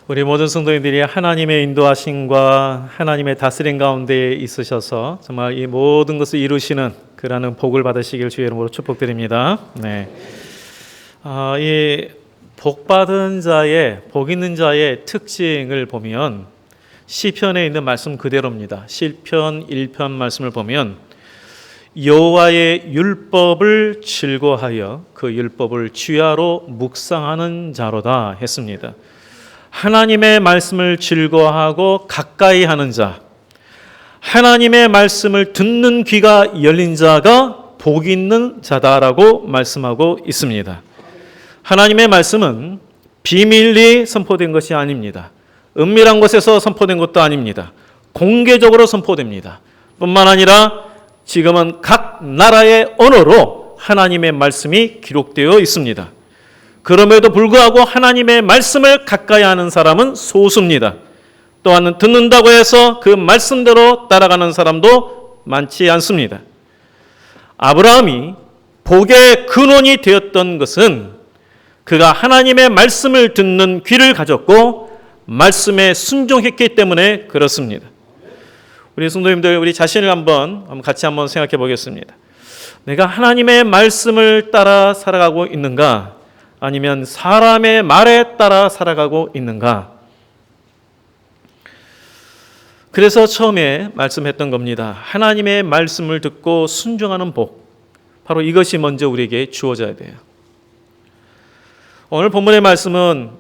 우리 모든 성도님들이 하나님의 인도하심과 하나님의 다스림 가운데 있으셔서 정말 이 모든 것을 이루시는 그러한 복을 받으시길 주의 이름으로 축복드립니다. 네. 이 복받은 자의, 복 있는 자의 특징을 보면 시편에 있는 말씀 그대로입니다. 시편 1편 말씀을 보면 여호와의 율법을 즐거워하여 그 율법을 주야로 묵상하는 자로다 했습니다. 하나님의 말씀을 즐거워하고 가까이 하는 자, 하나님의 말씀을 듣는 귀가 열린 자가 복 있는 자다라고 말씀하고 있습니다. 하나님의 말씀은 비밀리 선포된 것이 아닙니다. 은밀한 곳에서 선포된 것도 아닙니다. 공개적으로 선포됩니다. 뿐만 아니라 지금은 각 나라의 언어로 하나님의 말씀이 기록되어 있습니다. 그럼에도 불구하고 하나님의 말씀을 가까이 하는 사람은 소수입니다. 또한 듣는다고 해서 그 말씀대로 따라가는 사람도 많지 않습니다. 아브라함이 복의 근원이 되었던 것은 그가 하나님의 말씀을 듣는 귀를 가졌고 말씀에 순종했기 때문에 그렇습니다. 우리 성도님들, 우리 자신을 같이 한번 생각해 보겠습니다. 내가 하나님의 말씀을 따라 살아가고 있는가? 아니면 사람의 말에 따라 살아가고 있는가? 그래서 처음에 말씀했던 겁니다. 하나님의 말씀을 듣고 순종하는 복. 바로 이것이 먼저 우리에게 주어져야 돼요. 오늘 본문의 말씀은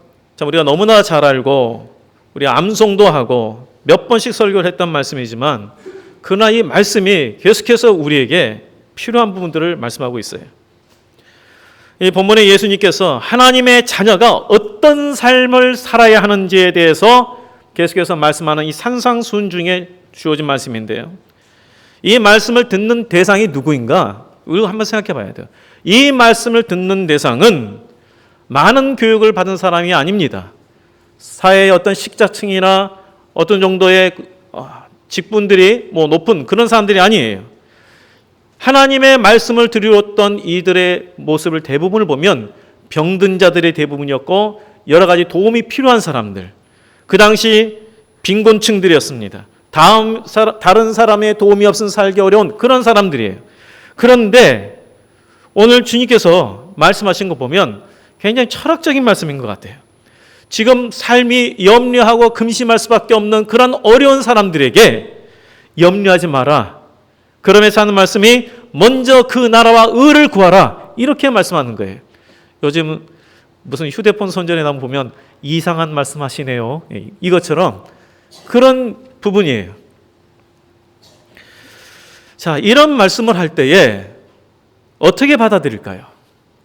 우리가 너무나 잘 알고 우리 암송도 하고 몇 번씩 설교를 했던 말씀이지만 그러나 이 말씀이 계속해서 우리에게 필요한 부분들을 말씀하고 있어요. 이 본문에 예수님께서 하나님의 자녀가 어떤 삶을 살아야 하는지에 대해서 계속해서 말씀하는 이 산상순중에 주어진 말씀인데요. 이 말씀을 듣는 대상이 누구인가? 우리가 한번 생각해 봐야 돼요. 이 말씀을 듣는 대상은 많은 교육을 받은 사람이 아닙니다. 사회의 어떤 식자층이나 어떤 정도의 직분들이 높은 그런 사람들이 아니에요. 하나님의 말씀을 들으렀던 이들의 모습을 대부분을 보면 병든 자들의 대부분이었고 여러 가지 도움이 필요한 사람들, 그 당시 빈곤층들이었습니다. 다른 사람의 도움이 없으면 살기 어려운 그런 사람들이에요. 그런데 오늘 주님께서 말씀하신 거 보면 굉장히 철학적인 말씀인 것 같아요. 지금 삶이 염려하고 금심할 수밖에 없는 그런 어려운 사람들에게 염려하지 마라. 그러면서 하는 말씀이 먼저 그 나라와 의를 구하라. 이렇게 말씀하는 거예요. 요즘 무슨 휴대폰 선전에 나오면 보면 이상한 말씀하시네요. 이것처럼 그런 부분이에요. 자, 이런 말씀을 할 때에 어떻게 받아들일까요?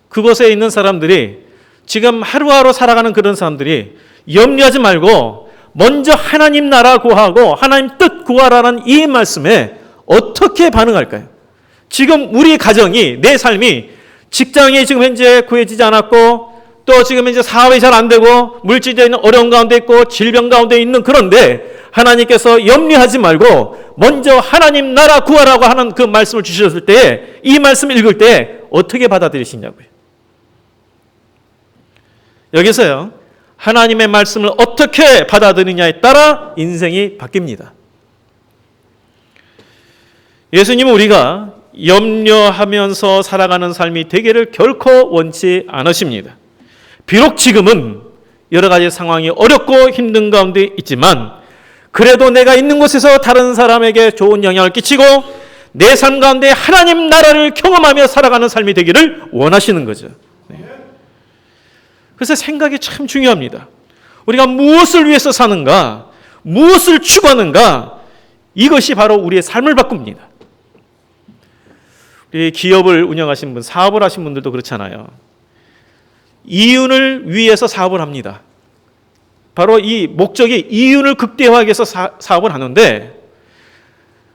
그곳에 있는 사람들이 지금 하루하루 살아가는 그런 사람들이 염려하지 말고 먼저 하나님 나라 구하고 하나님 뜻 구하라는 이 말씀에 어떻게 반응할까요? 지금 우리 가정이, 내 삶이 직장이 지금 현재 구해지지 않았고 또 지금 현재 사업이 잘 안 되고 물질적인 어려운 가운데 있고 질병 가운데 있는 그런데 하나님께서 염려하지 말고 먼저 하나님 나라 구하라고 하는 그 말씀을 주셨을 때 이 말씀 읽을 때 어떻게 받아들이시냐고요. 여기서요. 하나님의 말씀을 어떻게 받아들이냐에 따라 인생이 바뀝니다. 예수님은 우리가 염려하면서 살아가는 삶이 되기를 결코 원치 않으십니다. 비록 지금은 여러 가지 상황이 어렵고 힘든 가운데 있지만 그래도 내가 있는 곳에서 다른 사람에게 좋은 영향을 끼치고 내 삶 가운데 하나님 나라를 경험하며 살아가는 삶이 되기를 원하시는 거죠. 네. 그래서 생각이 참 중요합니다. 우리가 무엇을 위해서 사는가, 무엇을 추구하는가, 이것이 바로 우리의 삶을 바꿉니다. 우리 기업을 운영하신 분, 사업을 하신 분들도 그렇잖아요. 이윤을 위해서 사업을 합니다. 바로 이 목적이 이윤을 극대화하기 위해서 사업을 하는데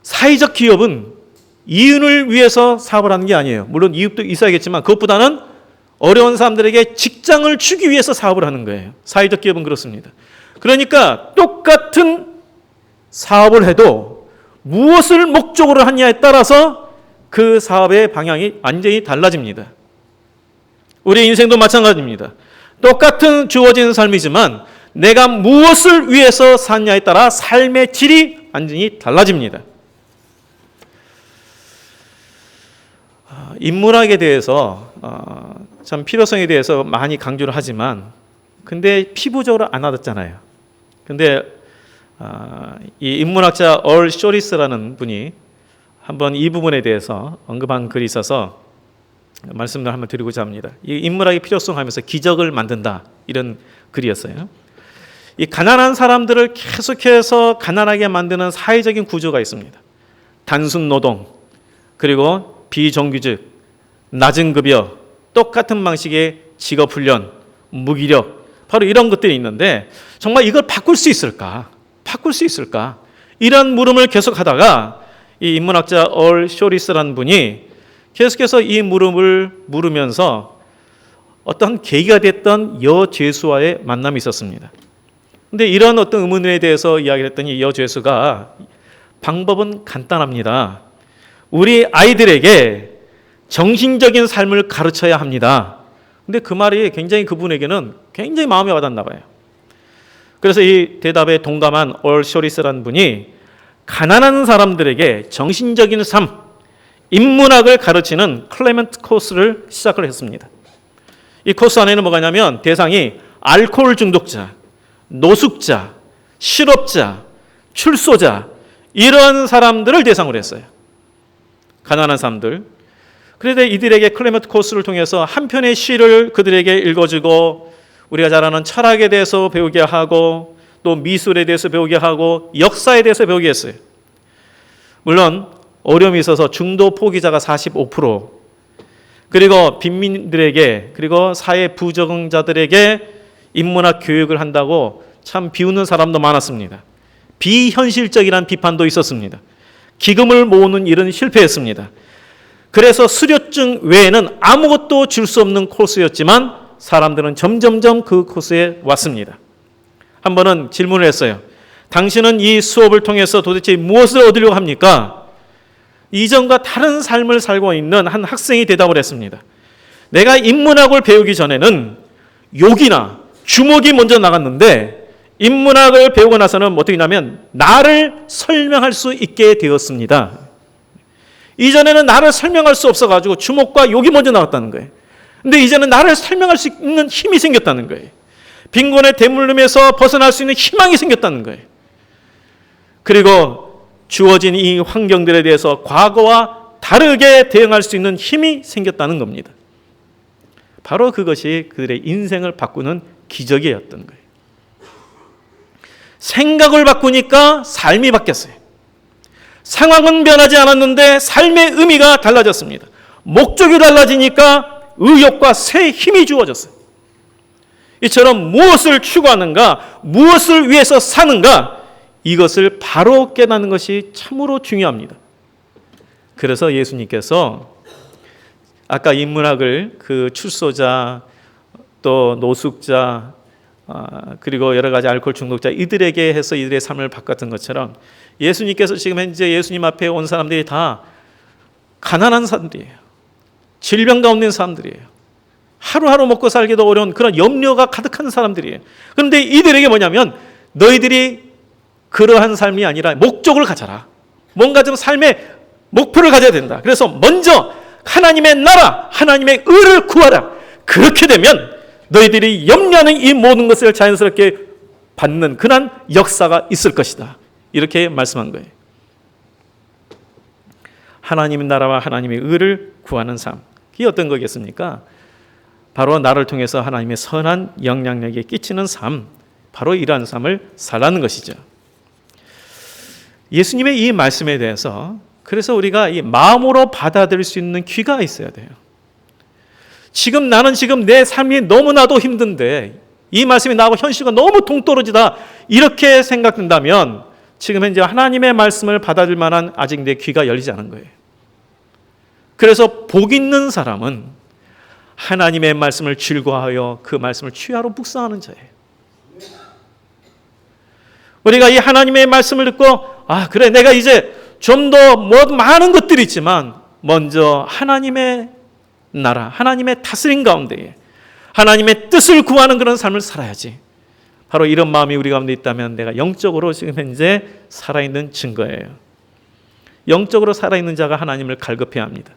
사회적 기업은 이윤을 위해서 사업을 하는 게 아니에요. 물론 이익도 있어야겠지만 그것보다는 어려운 사람들에게 직장을 주기 위해서 사업을 하는 거예요. 사회적 기업은 그렇습니다. 그러니까 똑같은 사업을 해도 무엇을 목적으로 하냐에 따라서 그 사업의 방향이 완전히 달라집니다. 우리 인생도 마찬가지입니다. 똑같은 주어진 삶이지만 내가 무엇을 위해서 사느냐에 따라 삶의 질이 완전히 달라집니다. 인문학에 대해서 참 필요성에 대해서 많이 강조를 하지만 근데 피부적으로 안 와닿잖아요. 근데 이 인문학자 얼 쇼리스라는 분이 한번 이 부분에 대해서 언급한 글이 있어서 말씀을 한번 드리고자 합니다. 이 인문학의 필요성 하면서 기적을 만든다 이런 글이었어요. 이 가난한 사람들을 계속해서 가난하게 만드는 사회적인 구조가 있습니다. 단순 노동, 그리고 비정규직, 낮은 급여, 똑같은 방식의 직업훈련, 무기력, 바로 이런 것들이 있는데 정말 이걸 바꿀 수 있을까? 바꿀 수 있을까? 이런 물음을 계속하다가 이 인문학자 얼 쇼리스라는 분이 계속해서 이 물음을 물으면서 어떤 계기가 됐던 여죄수와의 만남이 있었습니다. 근데 이런 어떤 의문에 대해서 이야기를 했더니 여죄수가 방법은 간단합니다. 우리 아이들에게 정신적인 삶을 가르쳐야 합니다. 근데 그 말이 굉장히 그분에게는 굉장히 마음에 와닿나 봐요. 그래서 이 대답에 동감한 얼 쇼리스라는 분이 가난한 사람들에게 정신적인 삶, 인문학을 가르치는 클레멘트 코스를 시작을 했습니다. 이 코스 안에는 뭐가 있냐면 대상이 알코올 중독자, 노숙자, 실업자, 출소자 이런 사람들을 대상으로 했어요. 가난한 사람들. 그래서 이들에게 클레멘트 코스를 통해서 한 편의 시를 그들에게 읽어주고 우리가 잘 아는 철학에 대해서 배우게 하고 또 미술에 대해서 배우게 하고 역사에 대해서 배우게 했어요. 물론 어려움이 있어서 중도 포기자가 45%, 그리고 빈민들에게 그리고 사회 부적응자들에게 인문학 교육을 한다고 참 비웃는 사람도 많았습니다. 비현실적이라는 비판도 있었습니다. 기금을 모으는 일은 실패했습니다. 그래서 수료증 외에는 아무것도 줄 수 없는 코스였지만 사람들은 점점점 그 코스에 왔습니다. 한 번은 질문을 했어요. 당신은 이 수업을 통해서 도대체 무엇을 얻으려고 합니까? 이전과 다른 삶을 살고 있는 한 학생이 대답을 했습니다. 내가 인문학을 배우기 전에는 욕이나 주먹이 먼저 나갔는데 인문학을 배우고 나서는 어떻게 하냐면 나를 설명할 수 있게 되었습니다. 이전에는 나를 설명할 수 없어가지고 주먹과 욕이 먼저 나왔다는 거예요. 근데 이제는 나를 설명할 수 있는 힘이 생겼다는 거예요. 빈곤의 대물림에서 벗어날 수 있는 희망이 생겼다는 거예요. 그리고 주어진 이 환경들에 대해서 과거와 다르게 대응할 수 있는 힘이 생겼다는 겁니다. 바로 그것이 그들의 인생을 바꾸는 기적이었던 거예요. 생각을 바꾸니까 삶이 바뀌었어요. 상황은 변하지 않았는데 삶의 의미가 달라졌습니다. 목적이 달라지니까 의욕과 새 힘이 주어졌어요. 이처럼 무엇을 추구하는가, 무엇을 위해서 사는가, 이것을 바로 깨닫는 것이 참으로 중요합니다. 그래서 예수님께서 아까 인문학을 그 출소자, 또 노숙자, 그리고 여러 가지 알코올 중독자 이들에게 해서 이들의 삶을 바꿨던 것처럼 예수님께서 지금 현재 예수님 앞에 온 사람들이 다 가난한 사람들이에요. 질병 가운데 있는 사람들이에요. 하루하루 먹고 살기도 어려운 그런 염려가 가득한 사람들이에요. 그런데 이들에게 뭐냐면 너희들이 그러한 삶이 아니라 목적을 가져라. 뭔가 좀 삶의 목표를 가져야 된다. 그래서 먼저 하나님의 나라, 하나님의 의를 구하라. 그렇게 되면 너희들이 염려하는 이 모든 것을 자연스럽게 받는 그런 역사가 있을 것이다. 이렇게 말씀한 거예요. 하나님의 나라와 하나님의 의를 구하는 삶. 이게 어떤 거겠습니까? 바로 나를 통해서 하나님의 선한 영향력에 끼치는 삶. 바로 이러한 삶을 살라는 것이죠. 예수님의 이 말씀에 대해서 그래서 우리가 이 마음으로 받아들일 수 있는 귀가 있어야 돼요. 나는 지금 내 삶이 너무나도 힘든데 이 말씀이 나하고 현실과 너무 동떨어지다 이렇게 생각된다면 지금 현재 하나님의 말씀을 받아들일 만한 아직 내 귀가 열리지 않은 거예요. 그래서 복 있는 사람은 하나님의 말씀을 즐거워하여 그 말씀을 취하로 묵상하는 자예요. 우리가 이 하나님의 말씀을 듣고 그래 내가 이제 좀 더 많은 것들이 있지만 먼저 하나님의 나라, 하나님의 다스림 가운데에 하나님의 뜻을 구하는 그런 삶을 살아야지. 바로 이런 마음이 우리 가운데 있다면 내가 영적으로 지금 현재 살아있는 증거예요. 영적으로 살아있는 자가 하나님을 갈급해야 합니다.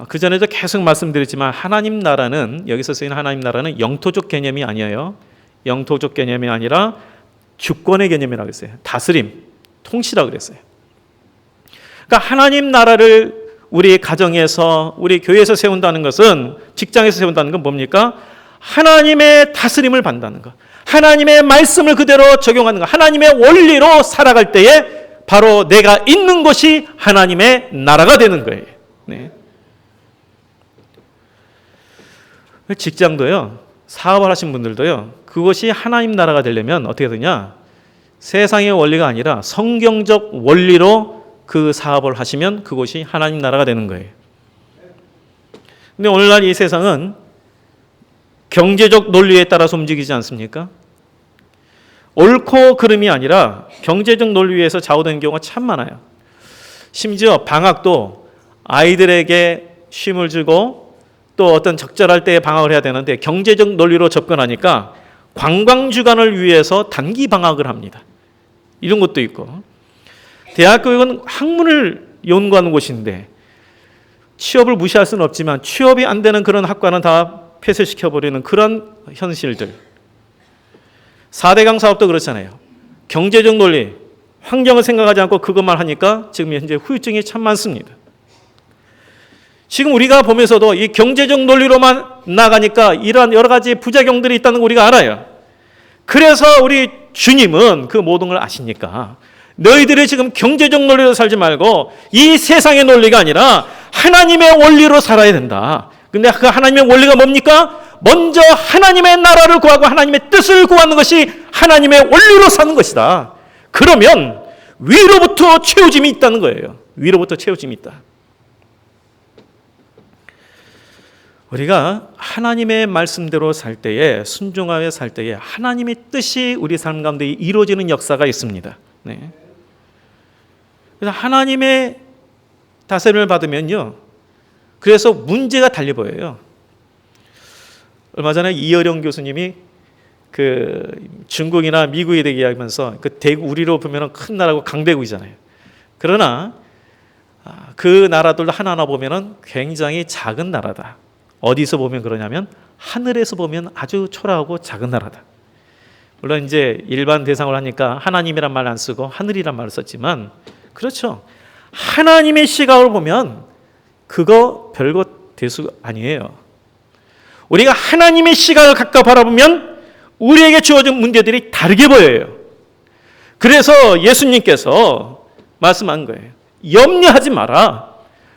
그 전에도 계속 말씀드렸지만 하나님 나라는, 여기서 쓰인 하나님 나라는 영토적 개념이 아니에요. 영토적 개념이 아니라 주권의 개념이라고 했어요. 다스림, 통치라고 그랬어요. 그러니까 하나님 나라를 우리 가정에서, 우리 교회에서 세운다는 것은, 직장에서 세운다는 건 뭡니까? 하나님의 다스림을 받는다는 것, 하나님의 말씀을 그대로 적용하는 것, 하나님의 원리로 살아갈 때에 바로 내가 있는 것이 하나님의 나라가 되는 거예요. 네. 직장도요, 사업을 하신 분들도요, 그것이 하나님 나라가 되려면 어떻게 되냐? 세상의 원리가 아니라 성경적 원리로 그 사업을 하시면 그것이 하나님 나라가 되는 거예요. 근데 오늘날 이 세상은 경제적 논리에 따라서 움직이지 않습니까? 옳고 그름이 아니라 경제적 논리에서 좌우되는 경우가 참 많아요. 심지어 방학도 아이들에게 쉼을 주고 또 어떤 적절할 때에 방학을 해야 되는데 경제적 논리로 접근하니까 관광주간을 위해서 단기 방학을 합니다. 이런 것도 있고, 대학교육은 학문을 연구하는 곳인데 취업을 무시할 수는 없지만 취업이 안 되는 그런 학과는 다 폐쇄시켜버리는 그런 현실들. 4대강 사업도 그렇잖아요. 경제적 논리, 환경을 생각하지 않고 그것만 하니까 지금 현재 후유증이 참 많습니다. 지금 우리가 보면서도 이 경제적 논리로만 나가니까 이러한 여러 가지 부작용들이 있다는 걸 우리가 알아요. 그래서 우리 주님은 그 모든 걸 아시니까 너희들이 지금 경제적 논리로 살지 말고 이 세상의 논리가 아니라 하나님의 원리로 살아야 된다. 근데 그 하나님의 원리가 뭡니까? 먼저 하나님의 나라를 구하고 하나님의 뜻을 구하는 것이 하나님의 원리로 사는 것이다. 그러면 위로부터 채워짐이 있다는 거예요. 위로부터 채워짐이 있다. 우리가 하나님의 말씀대로 살 때에, 순종하여 살 때에 하나님의 뜻이 우리 삶 가운데 이루어지는 역사가 있습니다. 네. 그래서 하나님의 다스림을 받으면요, 그래서 문제가 달리 보여요. 얼마 전에 이어령 교수님이 그 중국이나 미국에 대해 이야기하면서 그 대구, 우리로 보면 큰 나라고 강대국이잖아요. 그러나 그 나라들도 하나하나 보면 굉장히 작은 나라다. 어디서 보면 그러냐면 하늘에서 보면 아주 초라하고 작은 나라다. 물론 이제 일반 대상을 하니까 하나님이란 말 안 쓰고 하늘이란 말을 썼지만, 그렇죠. 하나님의 시각으로 보면 그거 별것 대수 아니에요. 우리가 하나님의 시각을 가까이 바라보면 우리에게 주어진 문제들이 다르게 보여요. 그래서 예수님께서 말씀한 거예요. 염려하지 마라.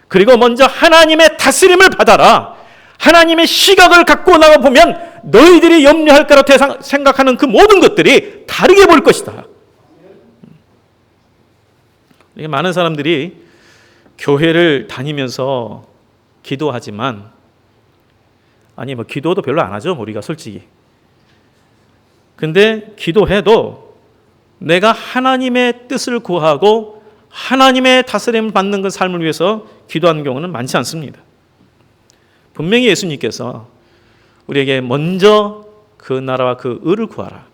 그리고 먼저 하나님의 다스림을 받아라. 하나님의 시각을 갖고 나가 보면 너희들이 염려할 거라 생각하는 그 모든 것들이 다르게 볼 것이다. 많은 사람들이 교회를 다니면서 기도하지만, 아니 뭐 기도도 별로 안 하죠, 우리가 솔직히. 근데 기도해도 내가 하나님의 뜻을 구하고 하나님의 다스림을 받는 그 삶을 위해서 기도하는 경우는 많지 않습니다. 분명히 예수님께서 우리에게 먼저 그 나라와 그 의를 구하라.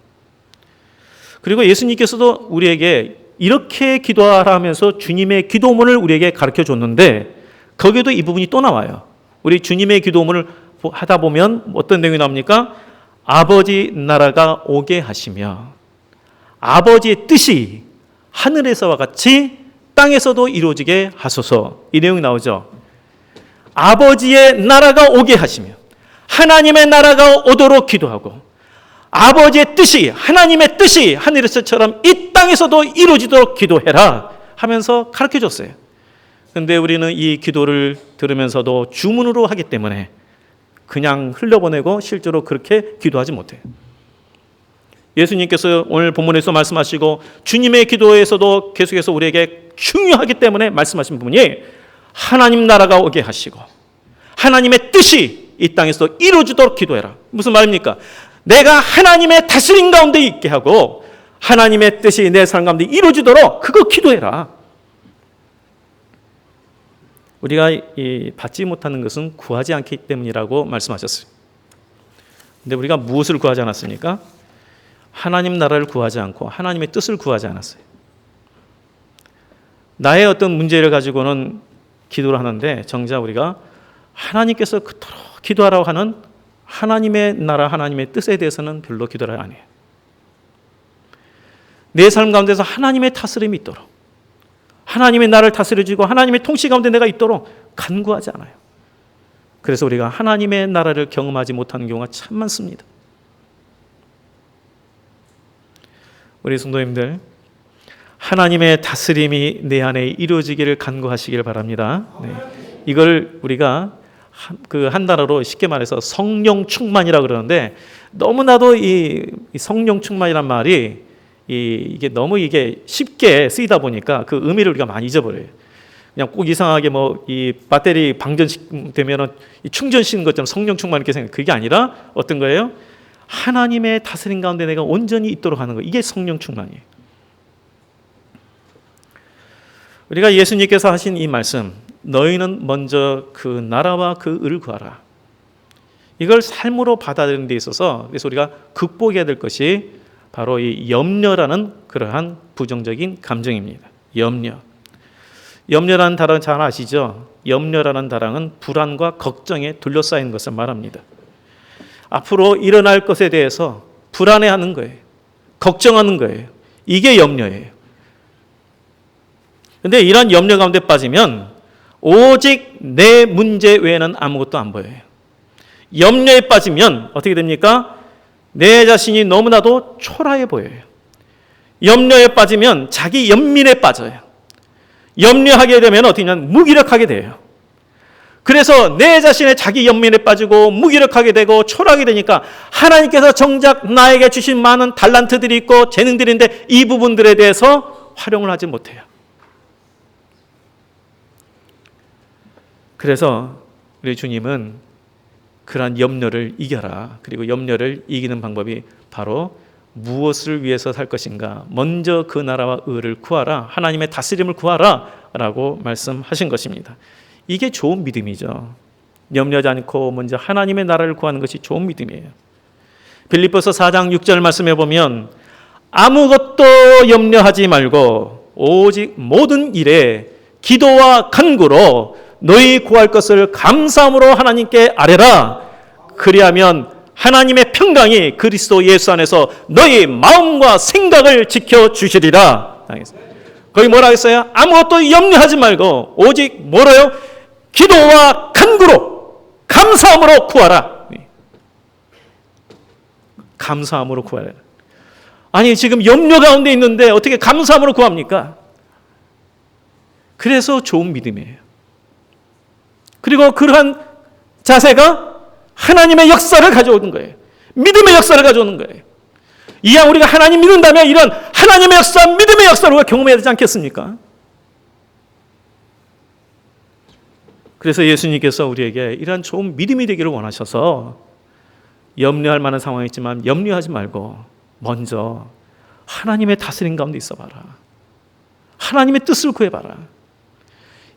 그리고 예수님께서도 우리에게 이렇게 기도하라 하면서 주님의 기도문을 우리에게 가르쳐 줬는데, 거기에도 이 부분이 또 나와요. 우리 주님의 기도문을 하다 보면 어떤 내용이 나옵니까? 아버지 나라가 오게 하시며 아버지의 뜻이 하늘에서와 같이 땅에서도 이루어지게 하소서. 이 내용이 나오죠. 아버지의 나라가 오게 하시며 하나님의 나라가 오도록 기도하고 아버지의 뜻이, 하나님의 뜻이 하늘에서처럼 이 땅에서도 이루어지도록 기도해라 하면서 가르쳐 줬어요. 그런데 우리는 이 기도를 들으면서도 주문으로 하기 때문에 그냥 흘려보내고 실제로 그렇게 기도하지 못해요. 예수님께서 오늘 본문에서 말씀하시고 주님의 기도에서도 계속해서 우리에게 중요하기 때문에 말씀하신 부분이 하나님 나라가 오게 하시고 하나님의 뜻이 이 땅에서 이루어지도록 기도해라. 무슨 말입니까? 내가 하나님의 다스림 가운데 있게 하고 하나님의 뜻이 내 삶 가운데 이루어지도록 그거 기도해라. 우리가 받지 못하는 것은 구하지 않기 때문이라고 말씀하셨어요. 근데 우리가 무엇을 구하지 않았습니까? 하나님 나라를 구하지 않고 하나님의 뜻을 구하지 않았어요. 나의 어떤 문제를 가지고는 기도를 하는데 정작 우리가 하나님께서 그토록 기도하라고 하는 하나님의 나라, 하나님의 뜻에 대해서는 별로 기도를 안 해요. 내 삶 가운데서 하나님의 다스림이 있도록, 하나님의 나라를 다스려주고 하나님의 통치 가운데 내가 있도록 간구하지 않아요. 그래서 우리가 하나님의 나라를 경험하지 못하는 경우가 참 많습니다. 우리 성도님들, 하나님의 다스림이 내 안에 이루어지기를 간구하시길 바랍니다. 네. 이걸 우리가 한 단어로 쉽게 말해서 성령 충만이라고 그러는데, 너무나도 이 성령 충만이란 말이 이게 너무 쉽게 쓰이다 보니까 그 의미를 우리가 많이 잊어버려요. 그냥 꼭 이상하게 이 배터리 방전되면은 충전시키는 것처럼 성령 충만 이렇게 생각. 그게 아니라 어떤 거예요? 하나님의 다스림 가운데 내가 온전히 있도록 하는 거. 이게 성령 충만이에요. 우리가 예수님께서 하신 이 말씀, 너희는 먼저 그 나라와 그 의를 구하라. 이걸 삶으로 받아들이는 데 있어서 그래서 우리가 극복해야 될 것이 바로 이 염려라는 그러한 부정적인 감정입니다. 염려라는 단어 잘 아시죠? 염려라는 단어는 불안과 걱정에 둘러싸인 것을 말합니다. 앞으로 일어날 것에 대해서 불안해하는 거예요. 걱정하는 거예요. 이게 염려예요. 그런데 이런 염려 가운데 빠지면 오직 내 문제 외에는 아무것도 안 보여요. 염려에 빠지면 어떻게 됩니까? 내 자신이 너무나도 초라해 보여요. 염려에 빠지면 자기 연민에 빠져요. 염려하게 되면 어떻게 되냐면 무기력하게 돼요. 그래서 내 자신의 자기 연민에 빠지고 무기력하게 되고 초라하게 되니까 하나님께서 정작 나에게 주신 많은 달란트들이 있고 재능들이 있는데 이 부분들에 대해서 활용을 하지 못해요. 그래서 우리 주님은 그러한 염려를 이겨라. 그리고 염려를 이기는 방법이 바로 무엇을 위해서 살 것인가? 먼저 그 나라와 의를 구하라. 하나님의 다스림을 구하라 라고 말씀하신 것입니다. 이게 좋은 믿음이죠. 염려하지 않고 먼저 하나님의 나라를 구하는 것이 좋은 믿음이에요. 빌립보서 4장 6절 말씀해 보면 아무것도 염려하지 말고 오직 모든 일에 기도와 간구로 너희 구할 것을 감사함으로 하나님께 아뢰라. 그리하면 하나님의 평강이 그리스도 예수 안에서 너희 마음과 생각을 지켜주시리라. 거기 뭐라 했어요? 아무것도 염려하지 말고 오직 뭐라요? 기도와 간구로 감사함으로 구하라. 감사함으로 구하라. 아니 지금 염려 가운데 있는데 어떻게 감사함으로 구합니까? 그래서 좋은 믿음이에요. 그리고 그러한 자세가 하나님의 역사를 가져오는 거예요. 믿음의 역사를 가져오는 거예요. 이왕 우리가 하나님 믿는다면 이런 하나님의 역사, 믿음의 역사를 우리가 경험해야 되지 않겠습니까? 그래서 예수님께서 우리에게 이러한 좋은 믿음이 되기를 원하셔서 염려할 만한 상황이 있지만 염려하지 말고 먼저 하나님의 다스림 가운데 있어봐라. 하나님의 뜻을 구해봐라.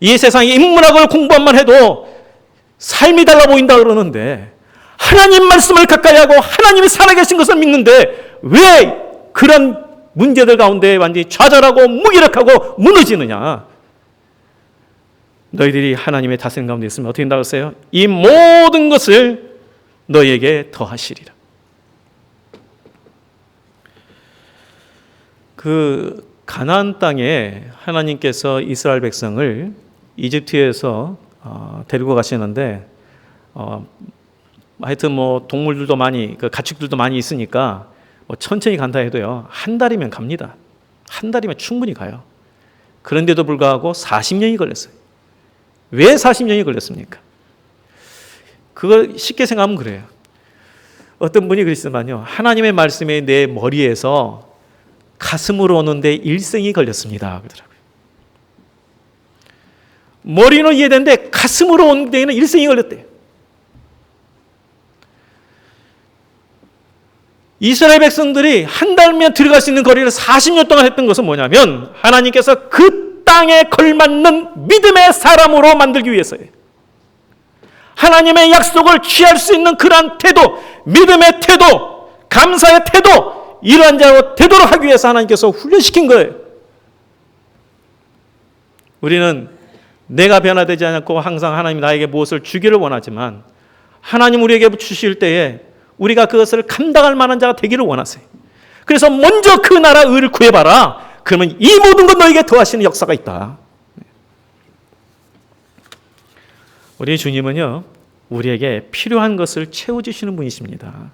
이 세상에 인문학을 공부한만 해도 삶이 달라 보인다 그러는데 하나님 말씀을 가까이 하고 하나님이 살아계신 것을 믿는데 왜 그런 문제들 가운데 완전히 좌절하고 무기력하고 무너지느냐? 너희들이 하나님의 다스림 가운데 있으면 어떻게 된다고 했어요? 이 모든 것을 너희에게 더하시리라. 그 가나안 땅에 하나님께서 이스라엘 백성을 이집트에서 데리고 가시는데 하여튼 동물들도 많이 가축들도 많이 있으니까 천천히 간다 해도요 한 달이면 갑니다. 한 달이면 충분히 가요. 그런데도 불구하고 40년이 걸렸어요. 왜 40년이 걸렸습니까? 그걸 쉽게 생각하면 그래요. 어떤 분이 그러시더만요. 하나님의 말씀이 내 머리에서 가슴으로 오는데 일생이 걸렸습니다. 그러더라고요. 머리는 이해되는데 가슴으로 온 데에는 일생이 걸렸대요. 이스라엘 백성들이 한 달면 들어갈 수 있는 거리를 40년 동안 했던 것은 뭐냐면 하나님께서 그 땅에 걸맞는 믿음의 사람으로 만들기 위해서예요. 하나님의 약속을 취할 수 있는 그러한 태도, 믿음의 태도, 감사의 태도, 이러한 자로 되도록 하기 위해서 하나님께서 훈련시킨 거예요. 우리는 내가 변화되지 않고 항상 하나님이 나에게 무엇을 주기를 원하지만 하나님 우리에게 주실 때에 우리가 그것을 감당할 만한 자가 되기를 원하세요. 그래서 먼저 그 나라 의를 구해봐라. 그러면 이 모든 것 너에게 더하시는 역사가 있다. 우리 주님은요, 우리에게 필요한 것을 채워주시는 분이십니다.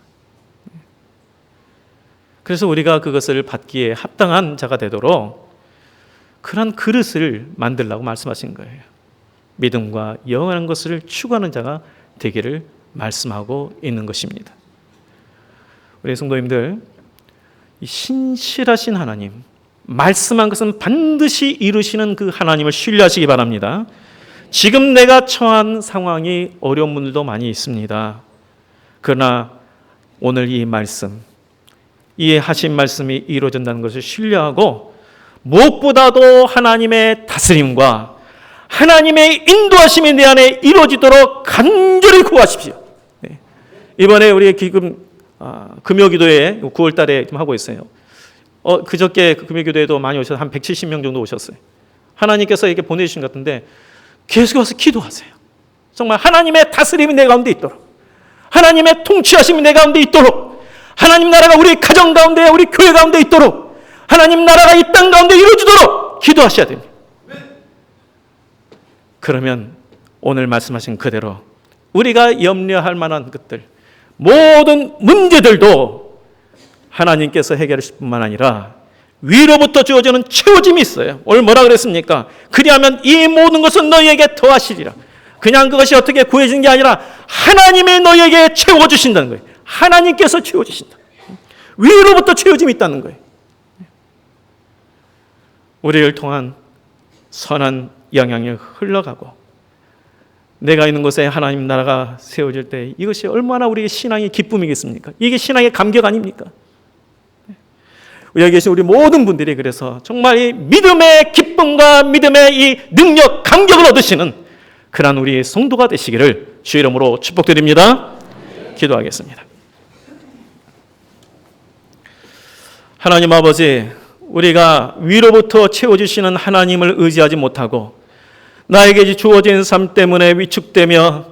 그래서 우리가 그것을 받기에 합당한 자가 되도록 그런 그릇을 만들라고 말씀하신 거예요. 믿음과 영원한 것을 추구하는 자가 되기를 말씀하고 있는 것입니다. 우리 성도님들, 이 신실하신 하나님, 말씀한 것은 반드시 이루시는 그 하나님을 신뢰하시기 바랍니다. 지금 내가 처한 상황이 어려운 분들도 많이 있습니다. 그러나 오늘 이 말씀, 이 하신 말씀이 이루어진다는 것을 신뢰하고 무엇보다도 하나님의 다스림과 하나님의 인도하심이 내 안에 이루어지도록 간절히 구하십시오. 이번에 우리 지금 금요기도회 9월 달에 좀 하고 있어요. 그저께 금요기도회도 많이 오셔서 한 170명 정도 오셨어요. 하나님께서 이렇게 보내주신 것 같은데 계속 와서 기도하세요. 정말 하나님의 다스림이 내 가운데 있도록, 하나님의 통치하심이 내 가운데 있도록, 하나님 나라가 우리 가정 가운데, 우리 교회 가운데 있도록, 하나님 나라가 이 땅 가운데 이루어지도록 기도하셔야 됩니다. 그러면 오늘 말씀하신 그대로 우리가 염려할 만한 것들, 모든 문제들도 하나님께서 해결하실 뿐만 아니라 위로부터 주어지는 채워짐이 있어요. 오늘 뭐라 그랬습니까? 그리하면 이 모든 것은 너희에게 더하시리라. 그냥 그것이 어떻게 구해지는 게 아니라 하나님이 너희에게 채워주신다는 거예요. 하나님께서 채워주신다. 위로부터 채워짐이 있다는 거예요. 우리를 통한 선한 영향이 흘러가고 내가 있는 곳에 하나님 나라가 세워질 때 이것이 얼마나 우리의 신앙의 기쁨이겠습니까? 이게 신앙의 감격 아닙니까? 여기 계신 우리 모든 분들이 그래서 정말 이 믿음의 기쁨과 믿음의 이 능력, 감격을 얻으시는 그런 우리의 성도가 되시기를 주의 이름으로 축복드립니다. 기도하겠습니다. 하나님 아버지, 우리가 위로부터 채워주시는 하나님을 의지하지 못하고 나에게 주어진 삶 때문에 위축되며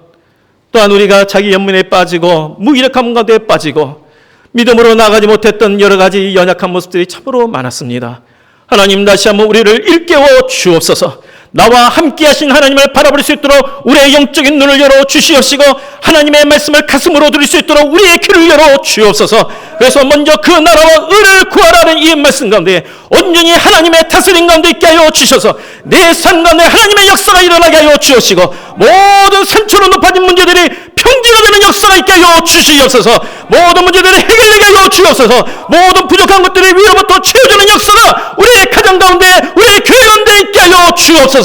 또한 우리가 자기 연민에 빠지고 무기력함 가운데 빠지고 믿음으로 나가지 못했던 여러 가지 연약한 모습들이 참으로 많았습니다. 하나님 다시 한번 우리를 일깨워 주옵소서. 나와 함께 하신 하나님을 바라볼 수 있도록 우리의 영적인 눈을 열어 주시옵시고 하나님의 말씀을 가슴으로 들을 수 있도록 우리의 귀를 열어 주옵소서. 그래서 먼저 그 나라와 의를 구하라는 이 말씀 가운데 온전히 하나님의 다스림 가운데 있게 하여 주셔서 내 삶 가운데 하나님의 역사가 일어나게 하여 주옵시고 모든 산초로 높아진 문제들이 평지가 되는 역사가 있게 하여 주시옵소서. 모든 문제들을 해결되게 하여 주옵소서. 모든 부족한 것들을 위로부터 채워주는 역사가 우리의 가정 가운데 우리의 교회 가운데 있게 하여 주옵소서.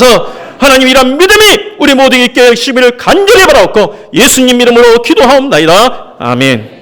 하나님 이란 믿음이 우리 모두에게 있게 하시기를 간절히 바라옵고 예수님 이름으로 기도하옵나이다. 아멘.